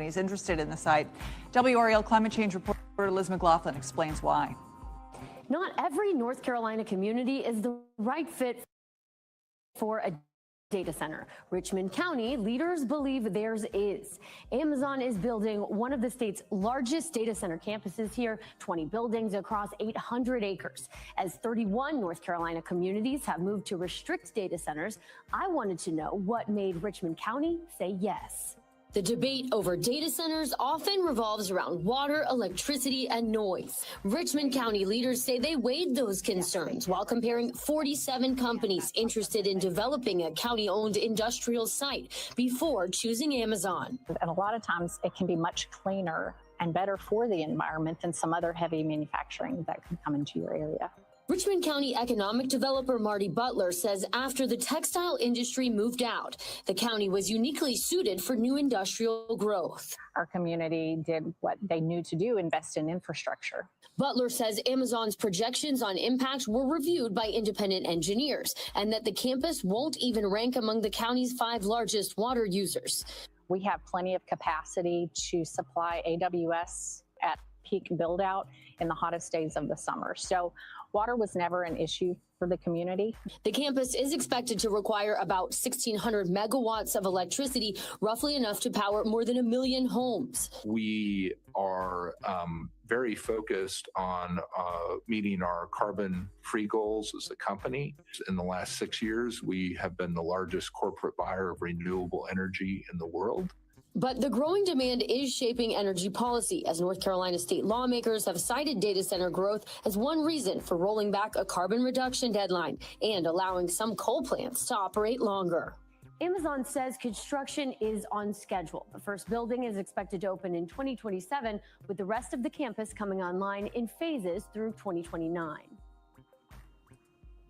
companies interested in the site. WRAL climate change reporter Liz McLaughlin explains why. Not every North Carolina community is the right fit for a data center. Richmond County leaders believe theirs is. Amazon is building one of the state's largest data center campuses here, 20 buildings across 800 acres. As 31 North Carolina communities have moved to restrict data centers, I wanted to know what made Richmond County say yes. The debate over data centers often revolves around water, electricity, and noise. Richmond County leaders say they weighed those concerns while comparing 47 companies interested in developing a county-owned industrial site before choosing Amazon. And a lot of times it can be much cleaner and better for the environment than some other heavy manufacturing that could come into your area. Richmond County economic developer Marty Butler says after the textile industry moved out, the county was uniquely suited for new industrial growth. Our community did what they knew to do, invest in infrastructure. Butler says Amazon's projections on impact were reviewed by independent engineers and that the campus won't even rank among the county's 5 largest water users. We have plenty of capacity to supply AWS at peak build out in the hottest days of the summer. So water was never an issue for the community. The campus is expected to require about 1,600 megawatts of electricity, roughly enough to power more than 1 million homes. We are very focused on meeting our carbon-free goals as a company. In the last 6 years, we have been the largest corporate buyer of renewable energy in the world. But the growing demand is shaping energy policy, as North Carolina state lawmakers have cited data center growth as one reason for rolling back a carbon reduction deadline and allowing some coal plants to operate longer. Amazon says construction is on schedule. The first building is expected to open in 2027, with the rest of the campus coming online in phases through 2029.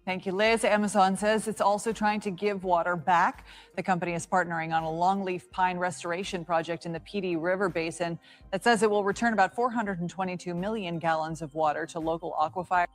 Thank you, Liz. Amazon says it's also trying to give water back. The company is partnering on a longleaf pine restoration project in the PD River Basin that says it will return about 422 million gallons of water to local aquifers.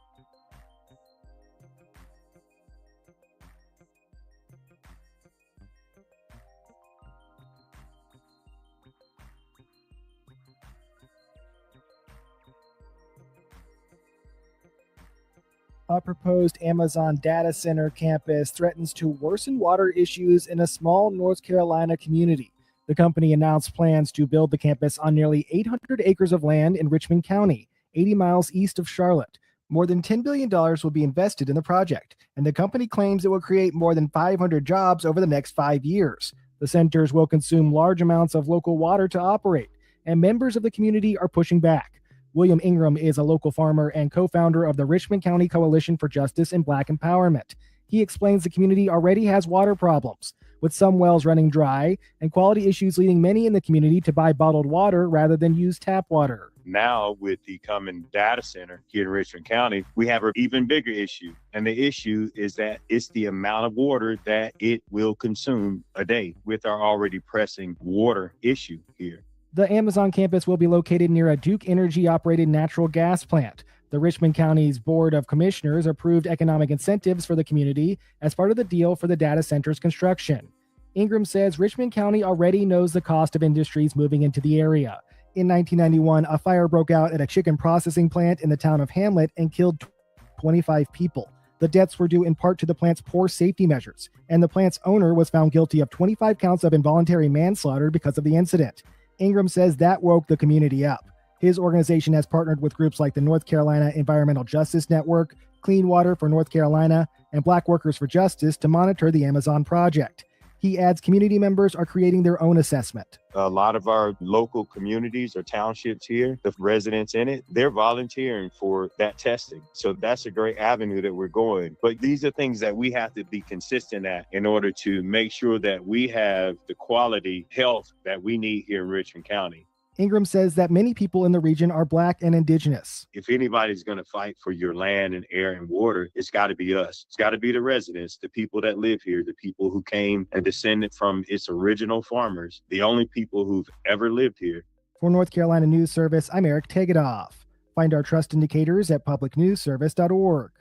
A proposed Amazon data center campus threatens to worsen water issues in a small North Carolina community. The company announced plans to build the campus on nearly 800 acres of land in Richmond County, 80 miles east of Charlotte. More than $10 billion will be invested in the project, and the company claims it will create more than 500 jobs over the next 5 years. The centers will consume large amounts of local water to operate, and members of the community are pushing back. William Ingram is a local farmer and co-founder of the Richmond County Coalition for Justice and Black Empowerment. He explains the community already has water problems, with some wells running dry and quality issues leading many in the community to buy bottled water rather than use tap water. Now, with the coming data center here in Richmond County, we have an even bigger issue. And the issue is that it's the amount of water that it will consume a day with our already pressing water issue here. The Amazon campus will be located near a Duke Energy-operated natural gas plant. The Richmond County's Board of Commissioners approved economic incentives for the community as part of the deal for the data center's construction. Ingram says Richmond County already knows the cost of industries moving into the area. In 1991, a fire broke out at a chicken processing plant in the town of Hamlet and killed 25 people. The deaths were due in part to the plant's poor safety measures, and the plant's owner was found guilty of 25 counts of involuntary manslaughter because of the incident. Ingram says that woke the community up. His organization has partnered with groups like the North Carolina Environmental Justice Network, Clean Water for North Carolina, and Black Workers for Justice to monitor the Amazon project. He adds community members are creating their own assessment. A lot of our local communities or townships here, the residents in it, they're volunteering for that testing. So that's a great avenue that we're going. But these are things that we have to be consistent at in order to make sure that we have the quality health that we need here in Richmond County. Ingram says that many people in the region are Black and Indigenous. If anybody's going to fight for your land and air and water, it's got to be us. It's got to be the residents, the people that live here, the people who came and descended from its original farmers, the only people who've ever lived here. For North Carolina News Service, I'm Eric Tegedoff. Find our trust indicators at publicnewsservice.org.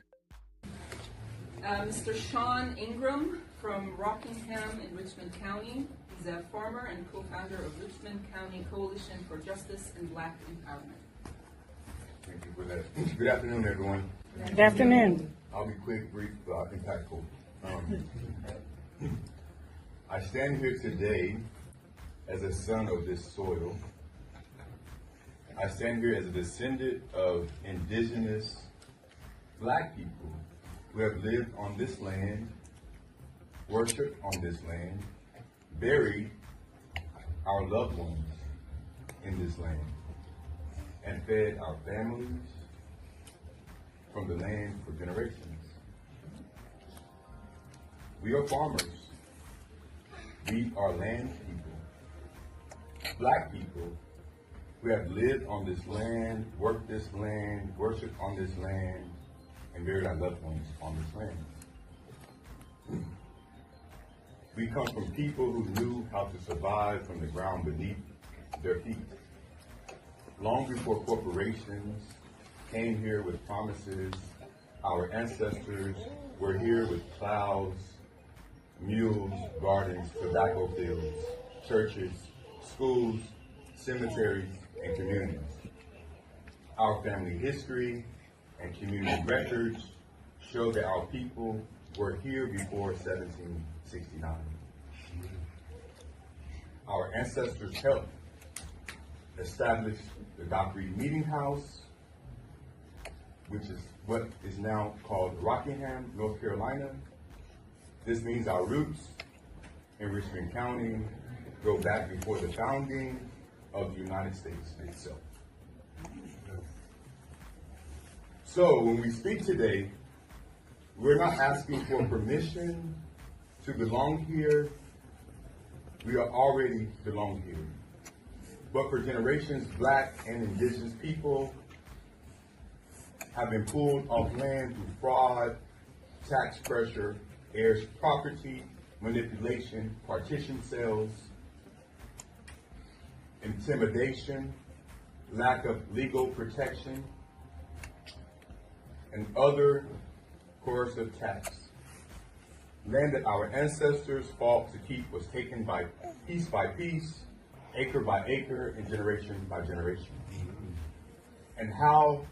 Mr. Sean Ingram from Rockingham in Richmond County. He's Zev Farmer and co-founder of Richmond County Coalition for Justice and Black Empowerment. Thank you for that. Good afternoon, everyone. Good afternoon. I'll be quick, brief, impactful. I stand here today as a son of this soil. I stand here as a descendant of indigenous Black people who have lived on this land, worshiped on this land, buried our loved ones in this land, and fed our families from the land for generations. We are farmers. We are land people, Black people who have lived on this land, worked this land, worshiped on this land, and buried our loved ones on this land. We come from people who knew how to survive from the ground beneath their feet. Long before corporations came here with promises, our ancestors were here with plows, mules, gardens, tobacco fields, churches, schools, cemeteries, and communities. Our family history and community records show that our people were here before 1769. Our ancestors helped establish the Dock Reed Meeting House, which is what is now called Rockingham, North Carolina. This means our roots in Richmond County go back before the founding of the United States itself. So when we speak today, we're not asking for permission to belong here. We are already belong here. But for generations, Black and indigenous people have been pulled off land through fraud, tax pressure, heirs property, manipulation, partition sales, intimidation, lack of legal protection, and other coercive tax. Land that our ancestors fought to keep was taken by piece, acre by acre, and generation by generation. And how,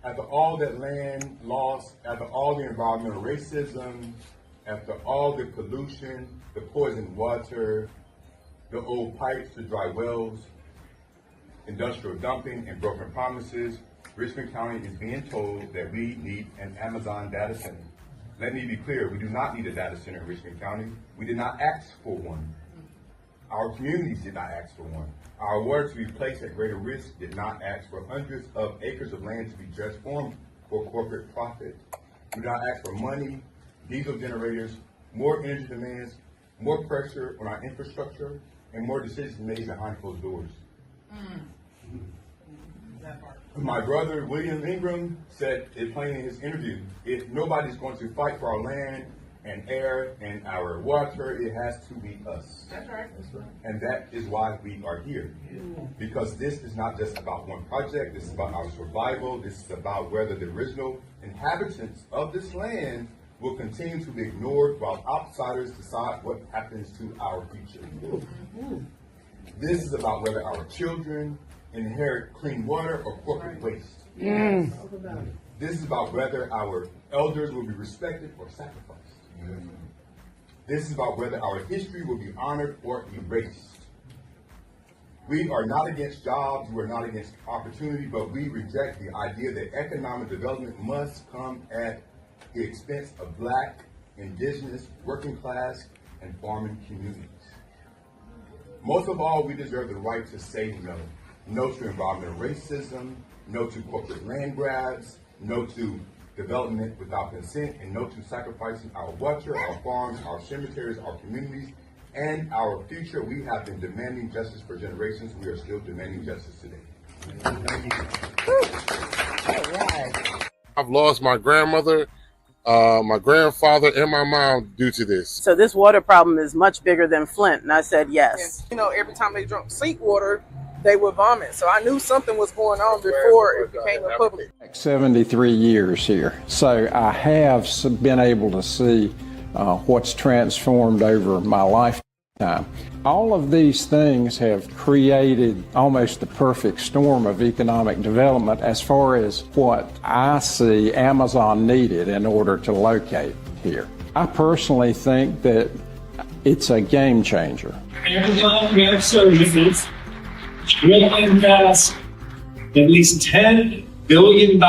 after all that land lost, after all the environmental racism, after all the pollution, the poisoned water, the old pipes, the dry wells, industrial dumping, and broken promises, Richmond County is being told that we need an Amazon data center. Let me be clear, we do not need a data center in Richmond County. We did not ask for one. Our communities did not ask for one. Our water to be placed at greater risk did not ask for hundreds of acres of land to be transformed for corporate profit. We did not ask for money, diesel generators, more energy demands, more pressure on our infrastructure, and more decisions made behind closed doors. My brother, William Ingram, said it plain in his interview, if nobody's going to fight for our land and air and our water, it has to be us. That's right. And that is why we are here. Because this is not just about one project, this is about our survival, this is about whether the original inhabitants of this land will continue to be ignored while outsiders decide what happens to our future. This is about whether our children inherit clean water or corporate waste. This is about whether our elders will be respected or sacrificed. This is about whether our history will be honored or erased. We are not against jobs, we are not against opportunity, but we reject the idea that economic development must come at the expense of Black, indigenous, working class, and farming communities. Most of all, we deserve the right to say no. No to environmental racism, no to corporate land grabs, no to development without consent, and no to sacrificing our water, our farms, our cemeteries, our communities, and our future. We have been demanding justice for generations. We are still demanding justice today. Thank you. All right. I've lost my grandmother, my grandfather, and my mom due to this. So this water problem is much bigger than Flint, and I said yes. You know, every time they drank seawater, they would vomit. So I knew something was going on before it became a public. 73 years here. So I have been able to see what's transformed over my life. time. All of these things have created almost the perfect storm of economic development as far as what I see Amazon needed in order to locate here. I personally think that it's a game changer. Amazon Web Services will invest at least $10 billion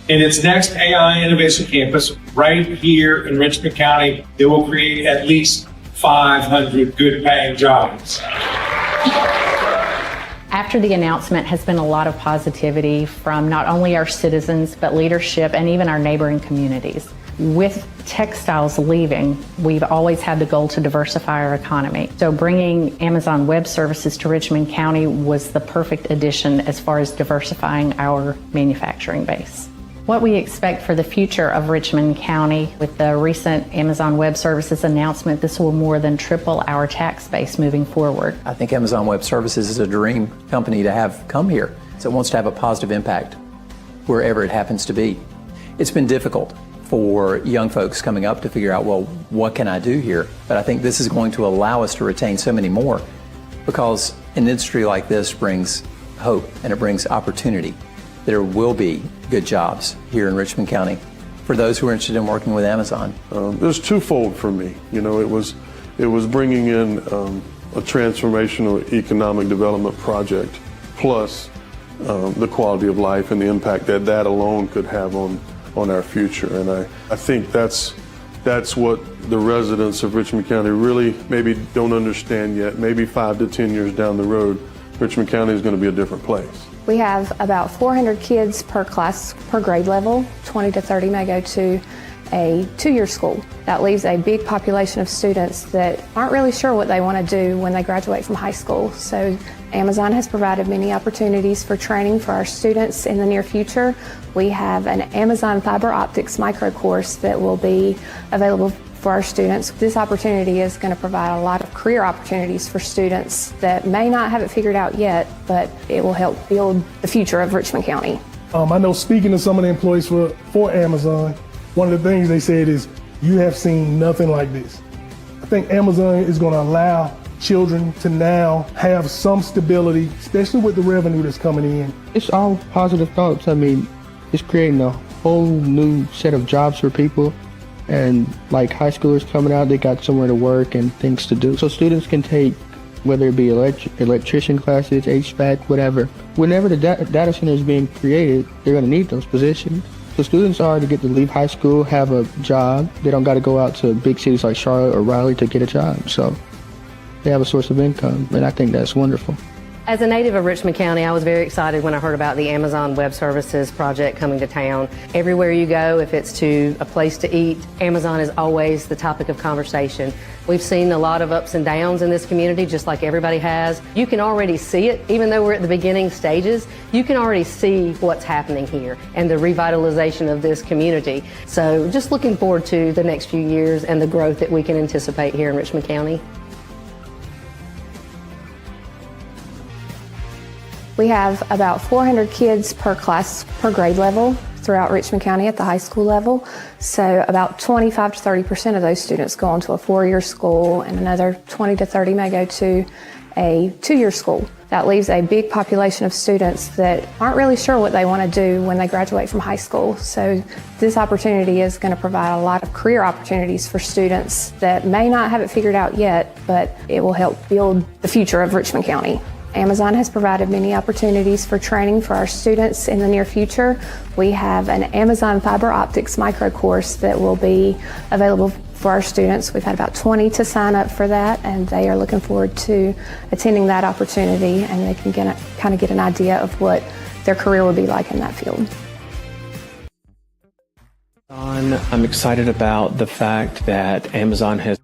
in its next AI Innovation Campus right here in Richmond County. It will create at least 500 good-paying jobs. After the announcement has been a lot of positivity from not only our citizens, but leadership and even our neighboring communities. With textiles leaving, we've always had the goal to diversify our economy. So bringing Amazon Web Services to Richmond County was the perfect addition as far as diversifying our manufacturing base. What we expect for the future of Richmond County with the recent Amazon Web Services announcement, this will more than triple our tax base moving forward. I think Amazon Web Services is a dream company to have come here. So it wants to have a positive impact wherever it happens to be. It's been difficult for young folks coming up to figure out, well, what can I do here? But I think this is going to allow us to retain so many more, because an industry like this brings hope and it brings opportunity. There will be good jobs here in Richmond County for those who are interested in working with Amazon. It was twofold for me. You know, it was bringing in a transformational economic development project, plus the quality of life and the impact that that alone could have on our future. And I think that's what the residents of Richmond County really maybe don't understand yet. Maybe 5 to 10 years down the road, Richmond County is going to be a different place. We have about 400 kids per class per grade level. 20 to 30 may go to a 2-year school. That leaves a big population of students that aren't really sure what they want to do when they graduate from high school. So Amazon has provided many opportunities for training for our students in the near future. We have an Amazon fiber optics micro course that will be available for our students. This opportunity is going to provide a lot of career opportunities for students that may not have it figured out yet, but it will help build the future of Richmond County. I know, speaking to some of the employees for Amazon, one of the things they said is, you have seen nothing like this. I think Amazon is going to allow children to now have some stability, especially with the revenue that's coming in. It's all positive thoughts. I mean, it's creating a whole new set of jobs for people. And like high schoolers coming out, they got somewhere to work and things to do. So students can take, whether it be electrician classes, HVAC, whatever. Whenever the data center is being created, they're going to need those positions. So students are to get to leave high school, have a job. They don't got to go out to big cities like Charlotte or Raleigh to get a job. So they have a source of income, and I think that's wonderful. As a native of Richmond County, I was very excited when I heard about the Amazon Web Services project coming to town. Everywhere you go, if it's to a place to eat, Amazon is always the topic of conversation. We've seen a lot of ups and downs in this community, just like everybody has. You can already see it, even though we're at the beginning stages, you can already see what's happening here and the revitalization of this community. So just looking forward to the next few years and the growth that we can anticipate here in Richmond County. We have about 400 kids per class per grade level throughout Richmond County at the high school level. So about 25 to 30% of those students go on to a 4-year school, and another 20 to 30 may go to a 2-year school. That leaves a big population of students that aren't really sure what they want to do when they graduate from high school. So this opportunity is going to provide a lot of career opportunities for students that may not have it figured out yet, but it will help build the future of Richmond County. Amazon has provided many opportunities for training for our students in the near future. We have an Amazon fiber optics micro course that will be available for our students. We've had about 20 to sign up for that, and they are looking forward to attending that opportunity, and they can kind of get an idea of what their career will be like in that field. I'm excited about the fact that Amazon has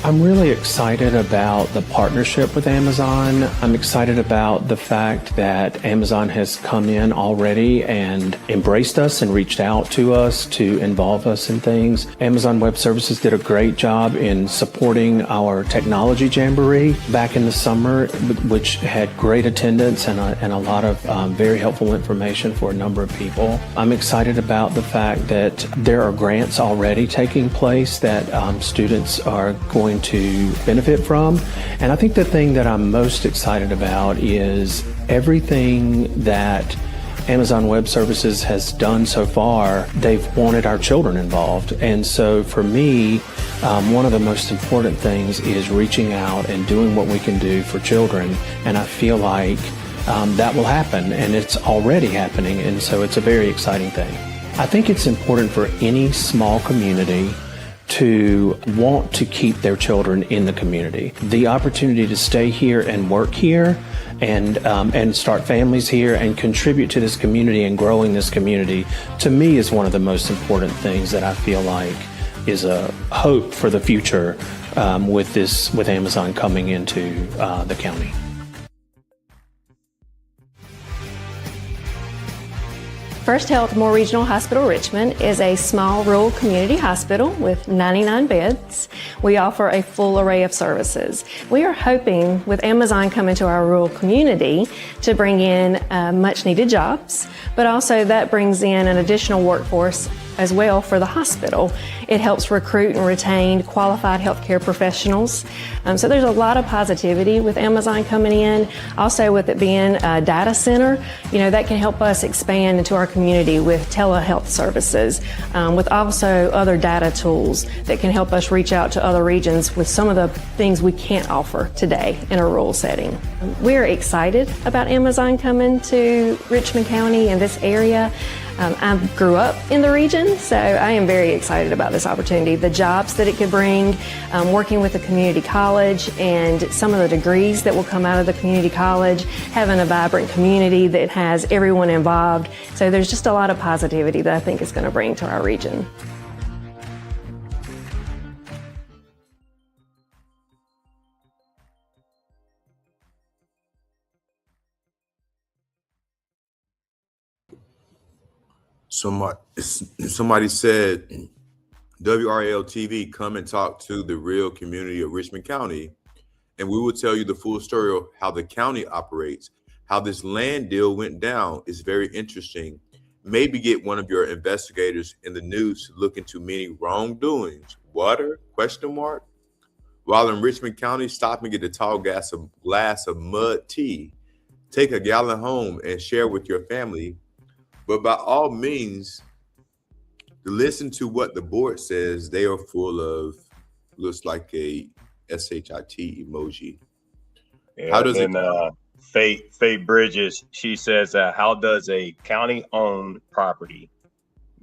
I'm really excited about the partnership with Amazon. I'm excited about the fact that Amazon has come in already and embraced us and reached out to us to involve us in things. Amazon Web Services did a great job in supporting our technology jamboree back in the summer, which had great attendance and a lot of very helpful information for a number of people. I'm excited about the fact that there are grants already taking place that students are going to benefit from. And I think the thing that I'm most excited about is everything that Amazon Web Services has done so far. They've wanted our children involved. And so for me, one of the most important things is reaching out and doing what we can do for children. And I feel like that will happen, and it's already happening. And so it's a very exciting thing. I think it's important for any small community to want to keep their children in the community. The opportunity to stay here and work here and start families here and contribute to this community and growing this community, to me, is one of the most important things that I feel like is a hope for the future with Amazon coming into the county. First Health Moore Regional Hospital Richmond is a small rural community hospital with 99 beds. We offer a full array of services. We are hoping with Amazon coming to our rural community to bring in much needed jobs, but also that brings in an additional workforce as well for the hospital. It helps recruit and retain qualified healthcare professionals. So there's a lot of positivity with Amazon coming in. Also with it being a data center, that can help us expand into our community with telehealth services, with also other data tools that can help us reach out to other regions with some of the things we can't offer today in a rural setting. We're excited about Amazon coming to Richmond County and this area. I grew up in the region, so I am very excited about this opportunity. The jobs that it could bring, working with the community college and some of the degrees that will come out of the community college, having a vibrant community that has everyone involved. So there's just a lot of positivity that I think is going to bring to our region. Somebody said, WRL TV, come and talk to the real community of Richmond County, and we will tell you the full story of how the county operates, how this land deal went down. Is very interesting. Maybe get one of your investigators in the news to look into many wrongdoings. Water? ? While in Richmond County, stop and get a tall glass of mud tea. Take a gallon home and share with your family. But by all means, listen to what the board says. They are full of, looks like a SHIT emoji. Yeah, how does Faye Bridges, she says, how does a county-owned property,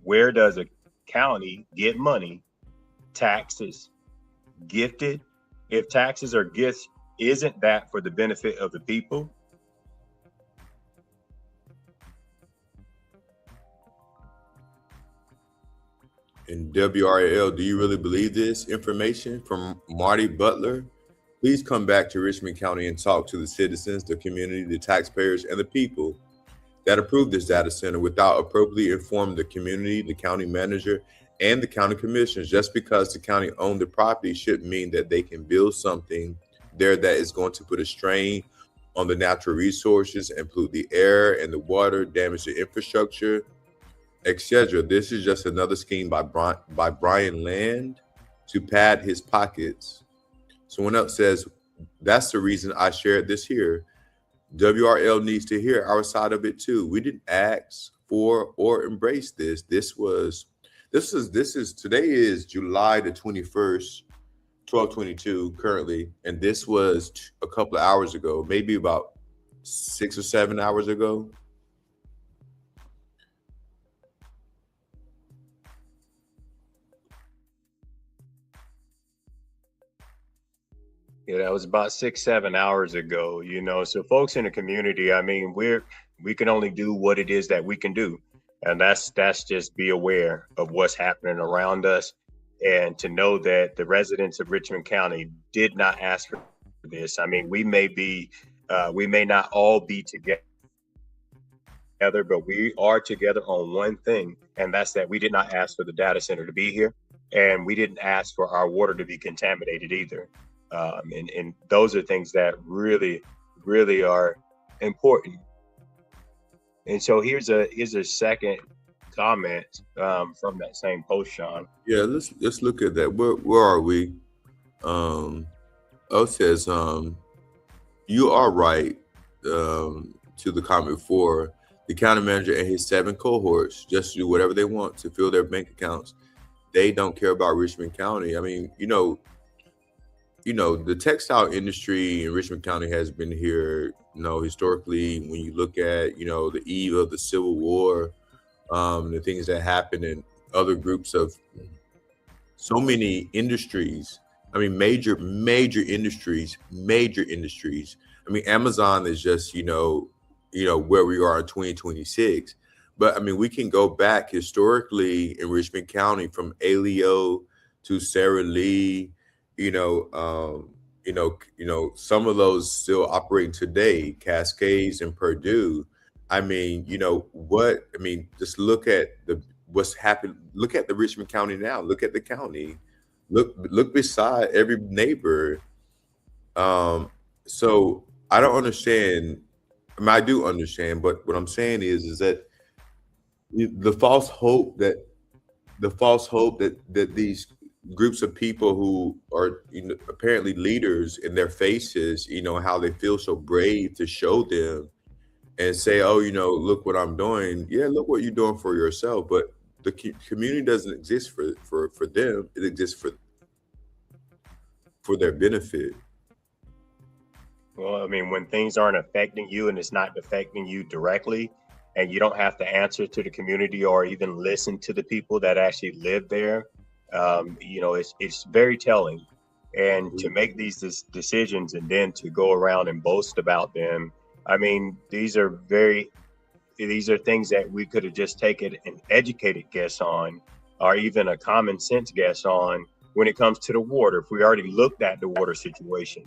where does a county get money, taxes, gifted? If taxes are gifts, isn't that for the benefit of the people? And WRL, do you really believe this information? From Marty Butler. Please come back to Richmond County and talk to the citizens, the community, the taxpayers, and the people that approved this data center without appropriately informing the community, the county manager, and the county commissioners. Just because the county owned the property shouldn't mean that they can build something there that is going to put a strain on the natural resources and pollute the air and the water, damage the infrastructure, etc. This is just another scheme by Brian Land to pad his pockets. Someone else says, that's the reason I shared this here. WRL needs to hear our side of it too. We didn't ask for or embrace this. Today is July the 21st, 12:22 currently, and this was a couple of hours ago, maybe about 6 or 7 hours ago. Yeah, that was about 6, 7 hours ago, So folks in the community, I mean, we can only do what it is that we can do. And that's just be aware of what's happening around us. And to know that the residents of Richmond County did not ask for this. I mean, we may not all be together, but we are together on one thing, and that's that we did not ask for the data center to be here, and we didn't ask for our water to be contaminated either. And those are things that really, really are important. And so here's a second comment from that same post, Sean. Yeah, let's look at that. Where are we? O says, you are right. To the comment before, the county manager and his 7 cohorts just do whatever they want to fill their bank accounts. They don't care about Richmond County. I mean, you know, the textile industry in Richmond County has been here, historically. When you look at, the eve of the Civil War, the things that happened in other groups of so many industries. I mean, major industries. I mean, Amazon is just, where we are in 2026. But I mean, we can go back historically in Richmond County from Aleo to Sara Lee, some of those still operating today, Cascades and Purdue. I mean, just look at what's happened. Look at the Richmond County now. Look at the county. Look beside every neighbor. So I don't understand. I mean, I do understand, but what I'm saying is that the false hope that these groups of people who are apparently leaders in their faces, how they feel so brave to show them and say, oh, look what I'm doing. Yeah, look what you're doing for yourself. But the community doesn't exist for them. It exists for their benefit. Well, I mean, when things aren't affecting you and it's not affecting you directly, and you don't have to answer to the community or even listen to the people that actually live there, it's very telling. And to make these decisions and then to go around and boast about them, I mean, these are things that we could have just taken an educated guess on, or even a common sense guess on when it comes to the water, if we already looked at the water situation.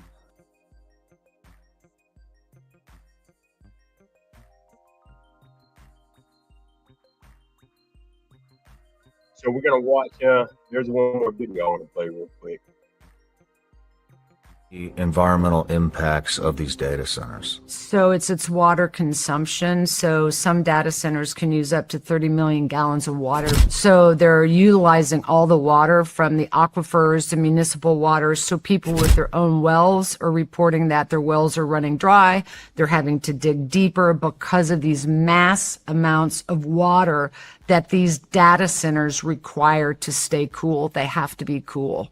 So we're going to watch, there's one more video I want to play real quick. The environmental impacts of these data centers. So it's water consumption. So some data centers can use up to 30 million gallons of water. So they're utilizing all the water from the aquifers to municipal water. So people with their own wells are reporting that their wells are running dry. They're having to dig deeper because of these mass amounts of water that these data centers require to stay cool. They have to be cool.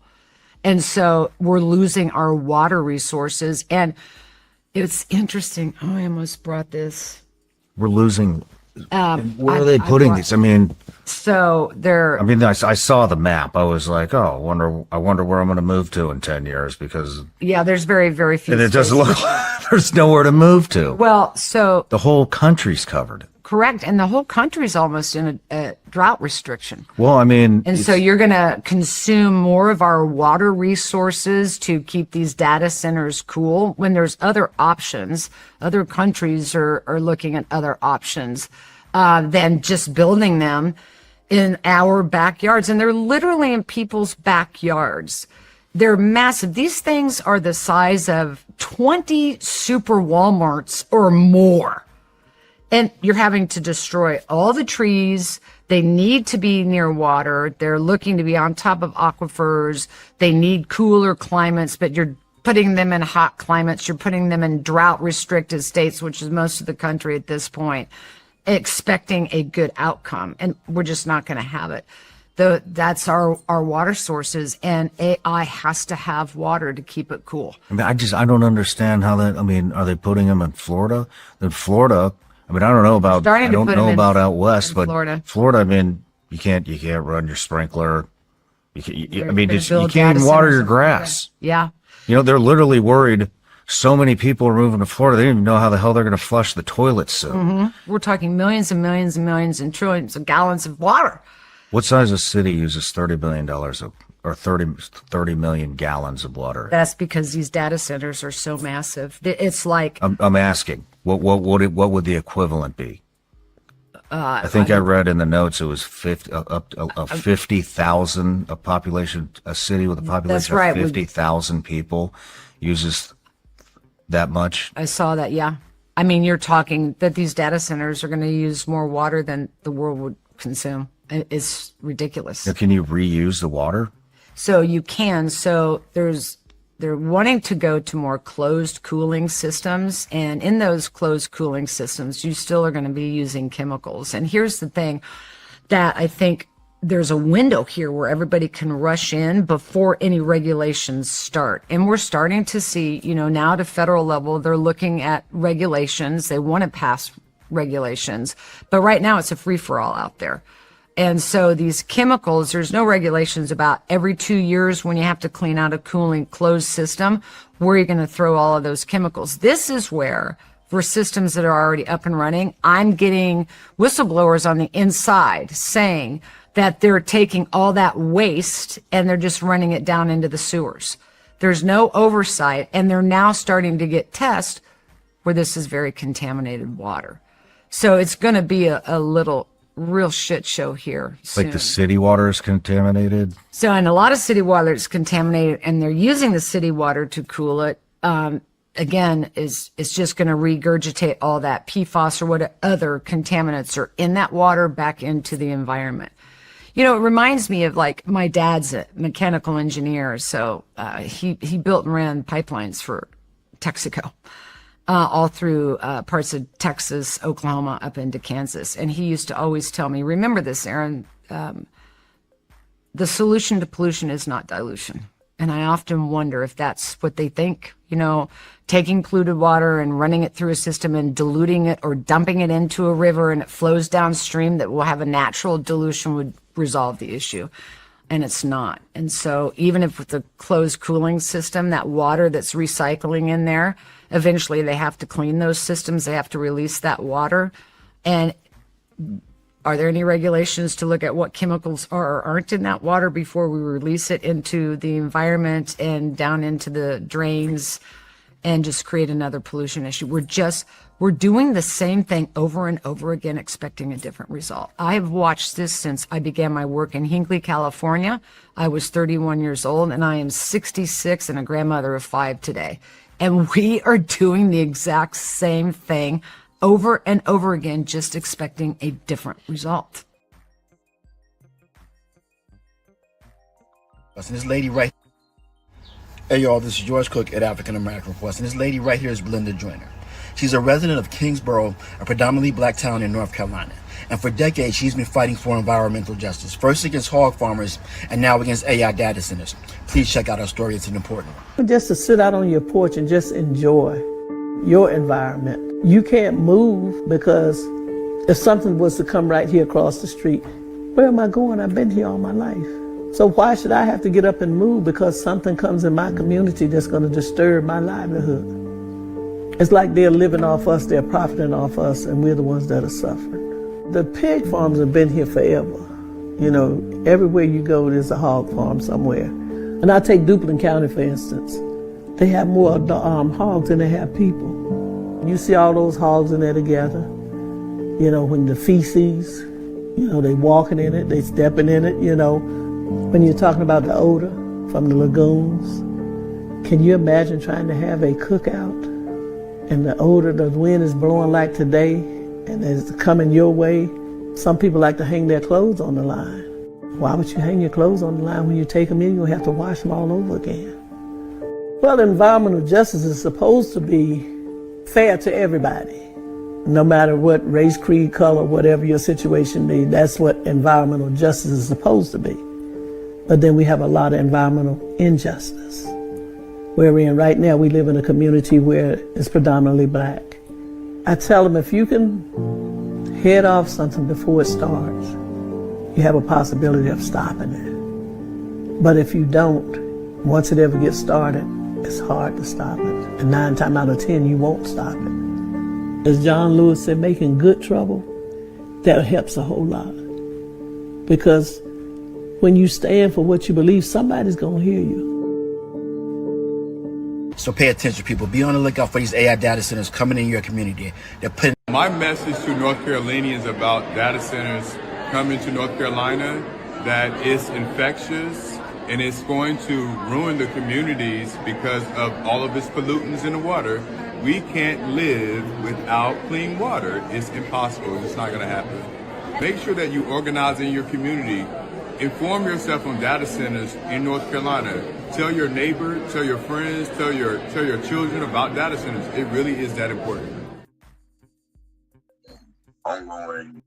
And so we're losing our water resources. And it's interesting. Oh, I almost brought this. We're losing. Where are they putting these? I mean, so they're. I mean, I saw the map. I was like, oh, I wonder where I'm going to move to in 10 years because. Yeah, there's very, very few. And it doesn't look like there's nowhere to move to. Well, so. The whole country's covered. Correct. And the whole country's almost in a drought restriction. Well, I mean. And so you're going to consume more of our water resources to keep these data centers cool when there's other options. Other countries are looking at other options than just building them in our backyards. And they're literally in people's backyards. They're massive. These things are the size of 20 super Walmarts or more. And you're having to destroy all the trees. They need to be near water. They're looking to be on top of aquifers. They need cooler climates, but you're putting them in hot climates. You're putting them in drought restricted states, which is most of the country at this point, expecting a good outcome. And we're just not going to have it. That's our water sources, and AI has to have water to keep it cool. I mean, I don't understand how that, I mean, are they putting them in Florida? In Florida, I mean, I don't know about out west, but Florida, I mean, you can't run your sprinkler. You can't even water your grass. Yeah. They're literally worried. So many people are moving to Florida. They don't even know how the hell they're going to flush the toilets soon. Mm-hmm. We're talking millions and millions and millions and trillions of gallons of water. What size of city uses $30 billion of or 30 million gallons of water. That's because these data centers are so massive. It's like I'm asking, what would the equivalent be? I think I read in the notes it was 50,000 a population, a city with a population of 50,000 people uses that much. I saw that, yeah. I mean, you're talking that these data centers are going to use more water than the world would consume. It's ridiculous. Now, can you reuse the water? So you can. So they're wanting to go to more closed cooling systems. And in those closed cooling systems, you still are going to be using chemicals. And here's the thing that I think there's a window here where everybody can rush in before any regulations start. And we're starting to see, now at a federal level, they're looking at regulations. They want to pass regulations. But right now it's a free-for-all out there. And so these chemicals, there's no regulations about every 2 years when you have to clean out a cooling closed system, where you're going to throw all of those chemicals. This is where, for systems that are already up and running, I'm getting whistleblowers on the inside saying that they're taking all that waste and they're just running it down into the sewers. There's no oversight, and they're now starting to get tests where this is very contaminated water. So it's going to be a little real shit show here soon. Like the city water is contaminated? So, and a lot of city water is contaminated, and they're using the city water to cool it. Again, it's just going to regurgitate all that PFAS or what other contaminants are in that water back into the environment. It reminds me of, like, my dad's a mechanical engineer, so he built and ran pipelines for Texaco. All through parts of Texas, Oklahoma, up into Kansas. And he used to always tell me, remember this, Aaron, the solution to pollution is not dilution. And I often wonder if that's what they think, taking polluted water and running it through a system and diluting it or dumping it into a river and it flows downstream, that will have a natural dilution would resolve the issue. And it's not. And so even if with the closed cooling system, that water that's recycling in there, eventually they have to clean those systems. They have to release that water. And are there any regulations to look at what chemicals are or aren't in that water before we release it into the environment and down into the drains and just create another pollution issue? We're doing the same thing over and over again, expecting a different result. I've watched this since I began my work in Hinckley, California. I was 31 years old, and I am 66 and a grandmother of 5 today. And we are doing the exact same thing over and over again, just expecting a different result. And this lady right, hey y'all, this is George Cook at African American Reports, and this lady right here is Belinda Joyner. She's a resident of Kingsborough, a predominantly black town in North Carolina. And for decades, she's been fighting for environmental justice, first against hog farmers and now against AI data centers. Please check out our story. It's an important one. Just to sit out on your porch and just enjoy your environment. You can't move because if something was to come right here across the street, where am I going? I've been here all my life. So why should I have to get up and move because something comes in my community that's going to disturb my livelihood? It's like they're living off us, they're profiting off us, and we're the ones that are suffering. The pig farms have been here forever. Everywhere you go, there's a hog farm somewhere. And I take Duplin County, for instance. They have more hogs than they have people. You see all those hogs in there together. When the feces, they walking in it, they stepping in it, When you're talking about the odor from the lagoons, can you imagine trying to have a cookout and the odor, the wind is blowing like today and it's coming your way? Some people like to hang their clothes on the line. Why would you hang your clothes on the line when you take them in? You'll have to wash them all over again. Well, environmental justice is supposed to be fair to everybody, no matter what race, creed, color, whatever your situation may be. That's what environmental justice is supposed to be. But then we have a lot of environmental injustice. Where we're in right now, we live in a community where it's predominantly black. I tell them, if you can head off something before it starts, you have a possibility of stopping it. But if you don't, once it ever gets started, it's hard to stop it. And 9 times out of 10, you won't stop it. As John Lewis said, making good trouble, that helps a whole lot. Because When you stand for what you believe, somebody's going to hear you. So pay attention, people. Be on the lookout for these AI data centers coming in your community. They're putting. My message to North Carolinians about data centers coming to North Carolina, that it's infectious and it's going to ruin the communities because of all of its pollutants in the water. We can't live without clean water. It's impossible. It's not going to happen. Make sure that you organize in your community. Inform yourself on data centers in North Carolina. Tell your neighbor, tell your friends, tell your children about data centers. It really is that important. Ongoing